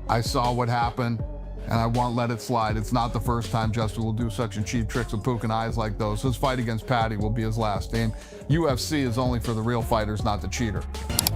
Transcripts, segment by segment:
I saw what happened, and I won't let it slide. It's not the first time Justin will do such cheap tricks with poking eyes like those. His fight against Paddy will be his last. And UFC is only for the real fighters, not the cheater.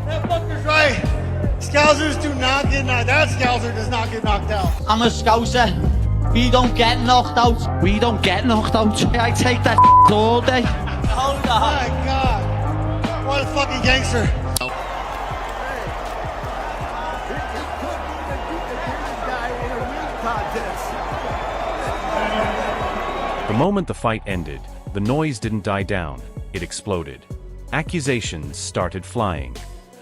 That fucker's right. Scousers do not get knocked out. That Scouser does not get knocked out. I'm a Scouser. We don't get knocked out. We don't get knocked out. I take that all day. Oh my God. What a fucking gangster. The moment the fight ended, the noise didn't die down, it exploded. Accusations started flying.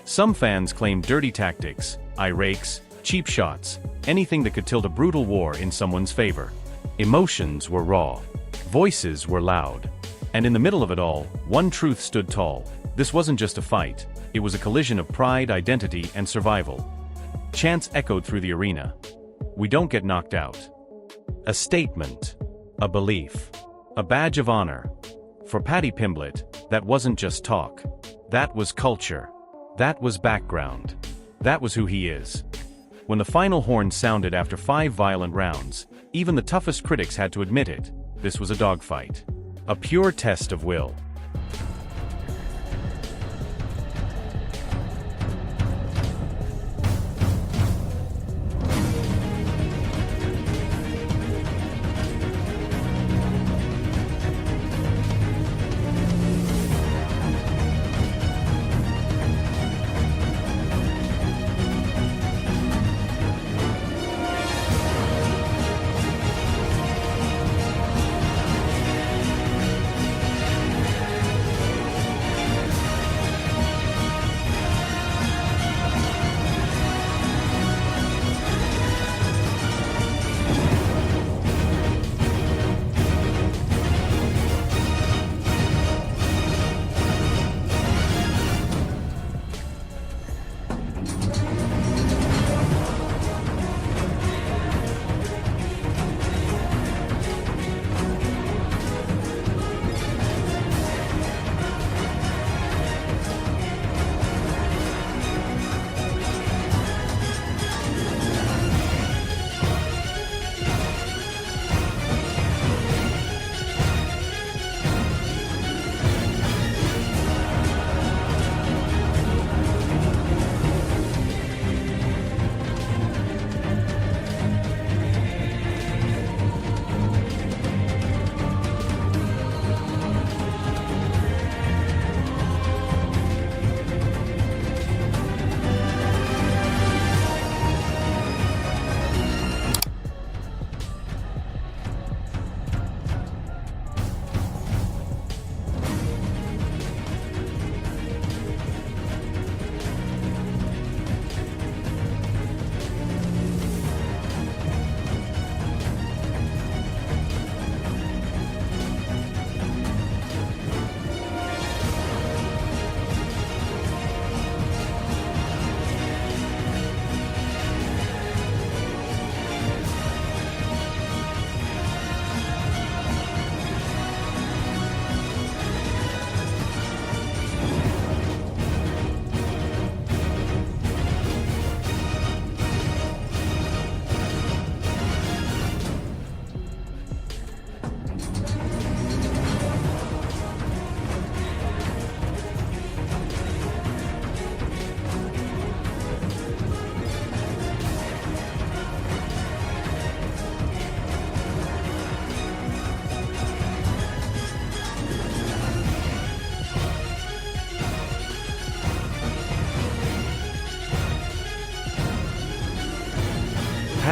Some fans claimed dirty tactics, eye rakes, cheap shots, anything that could tilt a brutal war in someone's favor. Emotions were raw. Voices were loud. And in the middle of it all, one truth stood tall. This wasn't just a fight, it was a collision of pride, identity, and survival. Chants echoed through the arena. We don't get knocked out. A statement. A belief. A badge of honor. For Paddy Pimblett, that wasn't just talk. That was culture. That was background. That was who he is. When the final horn sounded after 5 violent rounds, even the toughest critics had to admit it. This was a dogfight. A pure test of will.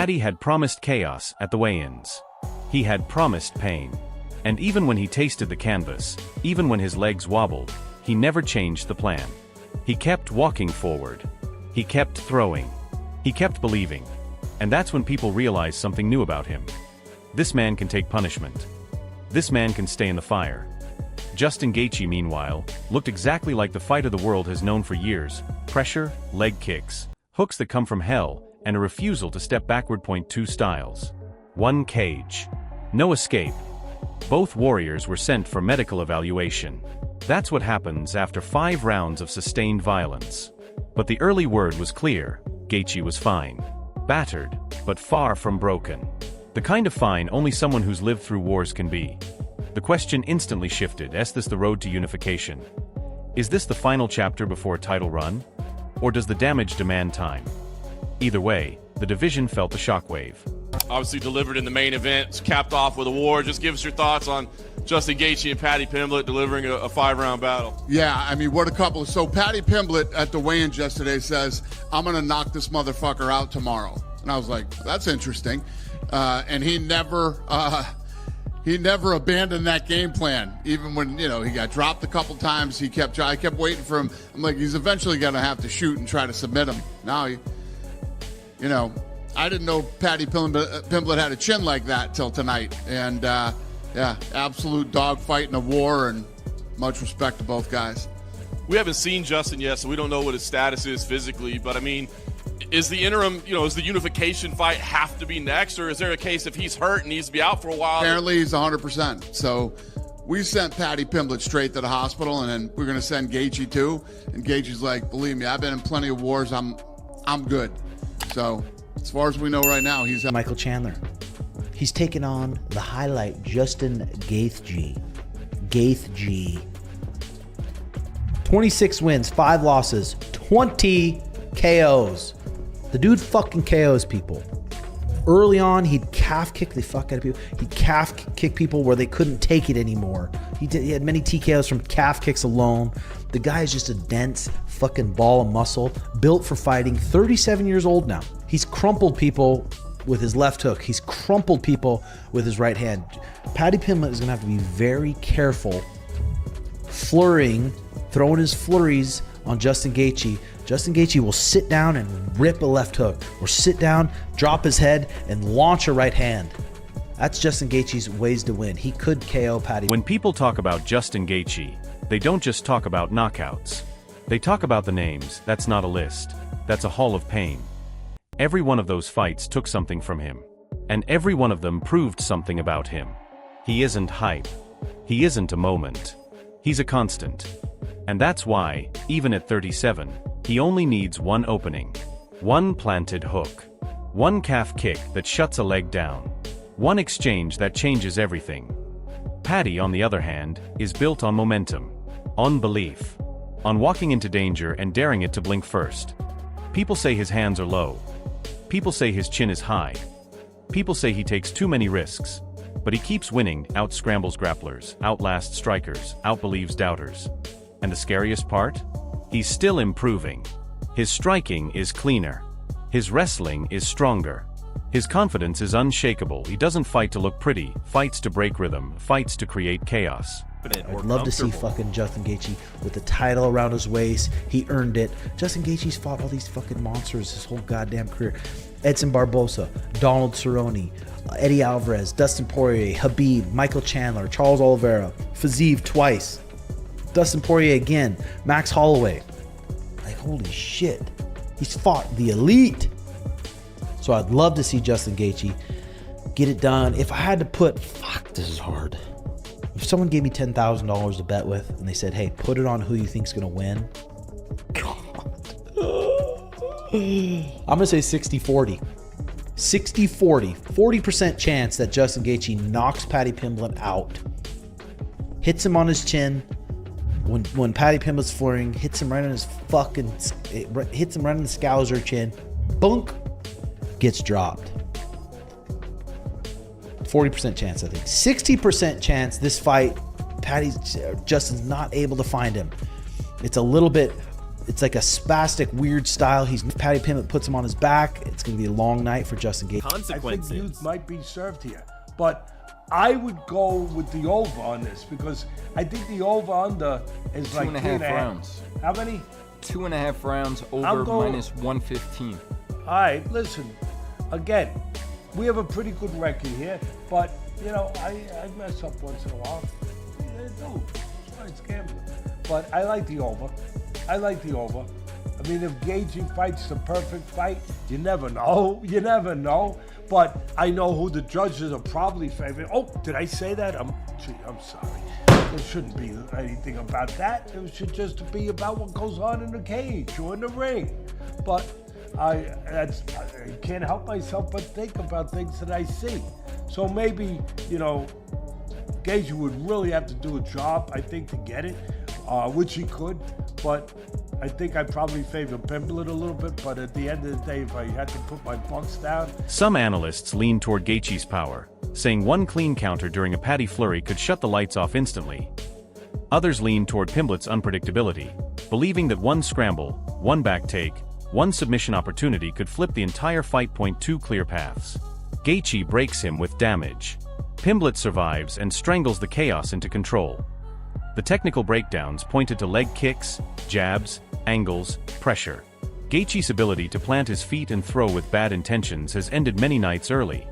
Paddy had promised chaos at the weigh-ins. He had promised pain. And even when he tasted the canvas, even when his legs wobbled, he never changed the plan. He kept walking forward. He kept throwing. He kept believing. And that's when people realized something new about him. This man can take punishment. This man can stay in the fire. Justin Gaethje, meanwhile, looked exactly like the fighter the world has known for years. Pressure, leg kicks, hooks that come from hell, and a refusal to step backward. Point two styles. One cage. No escape. Both warriors were sent for medical evaluation. That's what happens after 5 rounds of sustained violence. But the early word was clear: Gaethje was fine. battered, but far from broken. The kind of fine only someone who's lived through wars can be. The question instantly shifted: is this the road to unification? Is this the final chapter before a title run? Or does the damage demand time? Either way, the division felt the shockwave. Obviously delivered in the main event, it's capped off with a war. Just give us your thoughts on Justin Gaethje and Paddy Pimblett delivering a 5-round battle. Yeah, I mean, what a couple. So Paddy Pimblett at the weigh-ins yesterday says, I'm going to knock this motherfucker out tomorrow. And I was like, that's interesting. And he never abandoned that game plan. Even when, he got dropped a couple times, I kept waiting for him. I'm like, he's eventually going to have to shoot and try to submit him. Now, I didn't know Paddy Pimblett had a chin like that till tonight. And, yeah, absolute dogfight in a war, and much respect to both guys. We haven't seen Justin yet, so we don't know what his status is physically. But, I mean, is the interim, is the unification fight have to be next? Or is there a case if he's hurt and needs to be out for a while? Apparently he's 100%. So we sent Paddy Pimblett straight to the hospital, and then we're going to send Gaethje too. And Gaethje's like, believe me, I've been in plenty of wars. I'm good. So as far as we know right now, he's out. Michael Chandler. He's taken on the highlight, Justin Gaethje. 26 wins, 5 losses, 20 KOs. The dude fucking KOs people. Early on, he'd calf kick the fuck out of people. He'd calf kick people where they couldn't take it anymore. He had many TKOs from calf kicks alone. The guy is just a dense fucking ball of muscle, built for fighting, 37 years old now. He's crumpled people with his left hook. He's crumpled people with his right hand. Paddy Pimblett is going to have to be very careful throwing his flurries on Justin Gaethje. Justin Gaethje will sit down and rip a left hook, or sit down, drop his head, and launch a right hand. That's Justin Gaethje's ways to win. He could KO Paddy. When people talk about Justin Gaethje, they don't just talk about knockouts. They talk about the names. That's not a list. That's a hall of pain. Every one of those fights took something from him. And every one of them proved something about him. He isn't hype. He isn't a moment. He's a constant. And that's why, even at 37, he only needs one opening. One planted hook. One calf kick that shuts a leg down. One exchange that changes everything. Paddy, on the other hand, is built on momentum. On belief. On walking into danger and daring it to blink first. People say his hands are low. People say his chin is high. People say he takes too many risks. But he keeps winning, out-scrambles grapplers, outlasts strikers, outbelieves doubters. And the scariest part? He's still improving. His striking is cleaner. His wrestling is stronger. His confidence is unshakable. He doesn't fight to look pretty, fights to break rhythm, fights to create chaos. I'd love to see fucking Justin Gaethje with the title around his waist. He earned it. Justin Gaethje's fought all these fucking monsters his whole goddamn career. Edson Barbosa, Donald Cerrone, Eddie Alvarez, Dustin Poirier, Khabib, Michael Chandler, Charles Oliveira, Fiziev twice, Dustin Poirier again, Max Holloway. Like, holy shit. He's fought the elite. So I'd love to see Justin Gaethje get it done. If I had to put, fuck, this is hard. If someone gave me $10,000 to bet with, and they said, hey, put it on who you think's going to win. God. I'm going to say 60-40. 60-40. 40% chance that Justin Gaethje knocks Paddy Pimblett out. Hits him on his chin. When Paddy Pimblett's flurrying, hits him right on his fucking, hits him right on the scouser chin. Bunk. Gets dropped. 40% chance, I think. 60% chance this fight, Justin's not able to find him. It's a little bit, it's like a spastic, weird style. Paddy Pimblett puts him on his back. It's going to be a long night for Justin Gaethje. I think you might be served here. But I would go with the over on this, because I think the over-under is like 2.5 rounds. How many? 2.5 rounds, over minus 115. All right, listen. Again, we have a pretty good record here, but, I mess up once in a while. I do. It's gambling. But I like the over. I mean, if Gaethje fights the perfect fight, you never know. But I know who the judges are probably favoring. Oh, did I say that? I'm sorry. There shouldn't be anything about that. It should just be about what goes on in the cage or in the ring. But I can't help myself but think about things that I see. So maybe, you know, Gaethje would really have to do a job, I think, to get it, which he could. But I think I probably favor Pimblett a little bit. But at the end of the day, if I had to put my bucks down. Some analysts lean toward Gaethje's power, saying one clean counter during a Paddy flurry could shut the lights off instantly. Others lean toward Pimblett's unpredictability, believing that one scramble, one back take, one submission opportunity could flip the entire fight. Two clear paths. Gaethje breaks him with damage. Pimblett survives and strangles the chaos into control. The technical breakdowns pointed to leg kicks, jabs, angles, pressure. Gaethje's ability to plant his feet and throw with bad intentions has ended many nights early.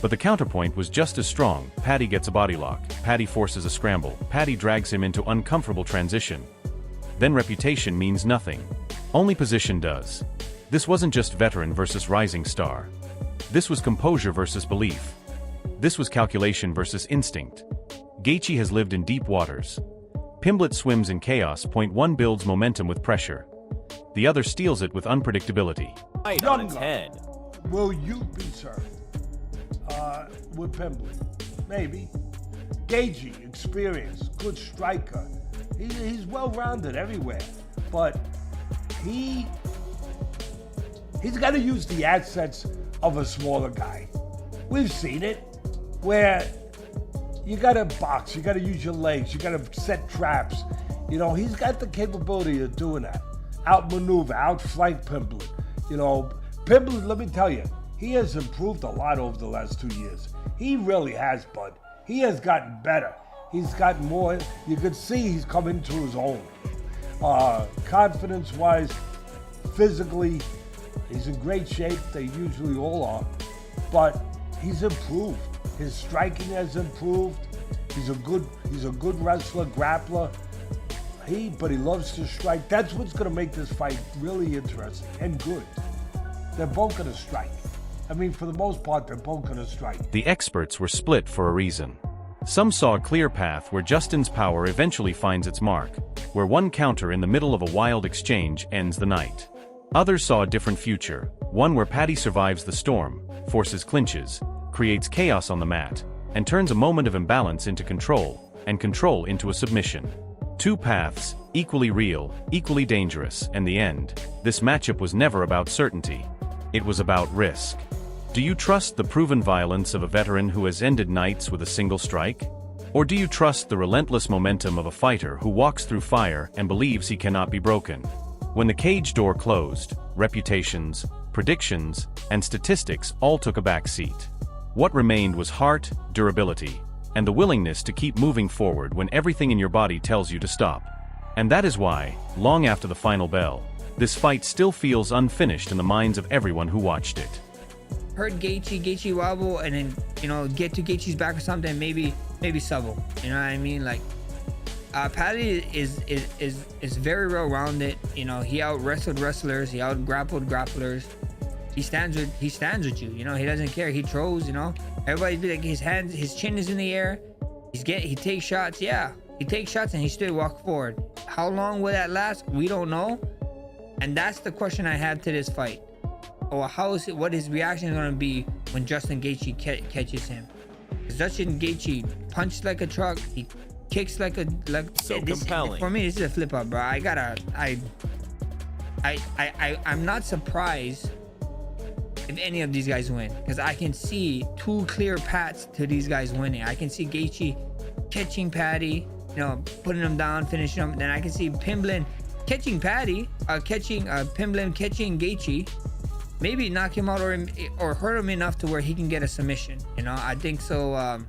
But the counterpoint was just as strong. Paddy gets a body lock, Paddy forces a scramble, Paddy drags him into uncomfortable transition. Then reputation means nothing. Only position does. This wasn't just veteran versus rising star. This was composure versus belief. This was calculation versus instinct. Gaethje has lived in deep waters. Pimblett swims in chaos. One builds momentum with pressure. The other steals it with unpredictability. Younger. Will you be served with Pimblett? Maybe. Gaethje, experience, good striker. He's well-rounded everywhere, but he's got to use the assets of a smaller guy. We've seen it, where you got to box, you got to use your legs, you got to set traps. You know, he's got the capability of doing that. Outmaneuver, outflank Pimblett. You know, Pimblett, let me tell you, he has improved a lot over the last 2 years. He really has, bud. He has gotten better. He's gotten more. You could see he's come into his own. Confidence-wise, physically, he's in great shape. They usually all are. But he's improved. His striking has improved. He's a good wrestler, grappler. But he loves to strike. That's what's going to make this fight really interesting and good. They're both going to strike. I mean, for the most part, they're both going to strike. The experts were split for a reason. Some saw a clear path where Justin's power eventually finds its mark, where one counter in the middle of a wild exchange ends the night. Others saw a different future, one where Paddy survives the storm, forces clinches, creates chaos on the mat, and turns a moment of imbalance into control, and control into a submission. Two paths, equally real, equally dangerous, and the end. This matchup was never about certainty. It was about risk. Do you trust the proven violence of a veteran who has ended nights with a single strike? Or do you trust the relentless momentum of a fighter who walks through fire and believes he cannot be broken? When the cage door closed, reputations, predictions, and statistics all took a back seat. What remained was heart, durability, and the willingness to keep moving forward when everything in your body tells you to stop. And that is why, long after the final bell, this fight still feels unfinished in the minds of everyone who watched it. Heard Gaethje wobble, and then, you know, get to Gaethje's back or something, maybe subble. You know what I mean? Like, Paddy is very well-rounded. You know, he out-wrestled wrestlers, he out-grappled grapplers. He stands with you. You know, he doesn't care. He throws. You know, everybody be like, his chin is in the air. He takes shots. Yeah, he takes shots and he still walk forward. How long will that last? We don't know. And that's the question I have to this fight. Or what his reaction is going to be when Justin Gaethje catches him. Because Justin Gaethje punched like a truck. He kicks like compelling. For me, this is a flip up, bro. I'm not surprised if any of these guys win, because I can see two clear paths to these guys winning. I can see Gaethje catching Paddy, you know, putting him down, finishing him. Then I can see Pimblett catching Paddy, Pimblett catching Gaethje. Maybe knock him out or hurt him enough to where he can get a submission. You know, I think so.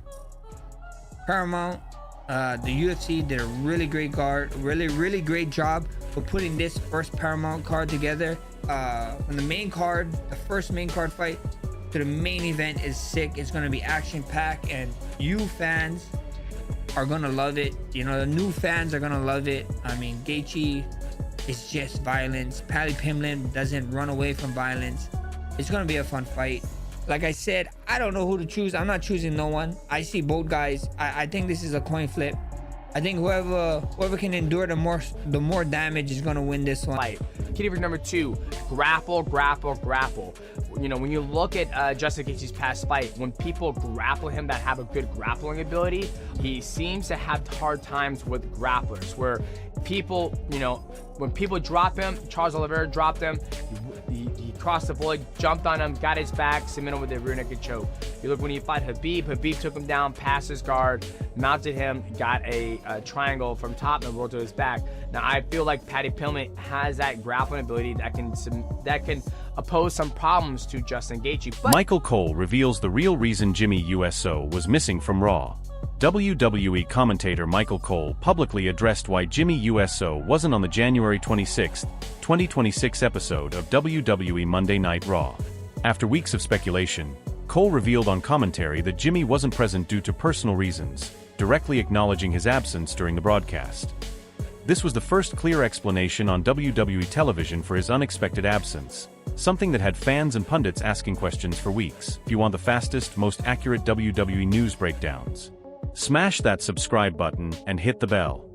Paramount, the UFC did a really great really great job of putting this first Paramount card together. From the main card, the first main card fight to the main event is sick. It's gonna be action-packed, and you fans are gonna love it. You know, the new fans are gonna love it. I mean, Gaethje is just violence. Paddy Pimblett doesn't run away from violence. It's gonna be a fun fight. Like I said, I don't know who to choose. I'm not choosing no one. I see both guys. I think this is a coin flip. I think whoever can endure the more damage is gonna win this one. key difference number 2, grapple, grapple, grapple. You know, when you look at Justin Gaethje's past fight, when people grapple him that have a good grappling ability, he seems to have hard times with grapplers, where people, you know, when people drop him, Charles Oliveira dropped him, he crossed the void, jumped on him, got his back, submitted with a rear naked choke. You look when he fought Habib took him down, passed his guard, mounted him, got a triangle from top and rolled to his back. Now I feel like Paddy Pimblett has that grappling ability that can oppose some problems to Justin Gaethje. But Michael Cole reveals the real reason Jimmy USO was missing from Raw. WWE commentator Michael Cole publicly addressed why Jimmy USO wasn't on the January 26, 2026 episode of WWE Monday Night Raw. After weeks of speculation, Cole revealed on commentary that Jimmy wasn't present due to personal reasons, directly acknowledging his absence during the broadcast. This was the first clear explanation on WWE television for his unexpected absence, something that had fans and pundits asking questions for weeks. If you want the fastest, most accurate WWE news breakdowns, smash that subscribe button and hit the bell.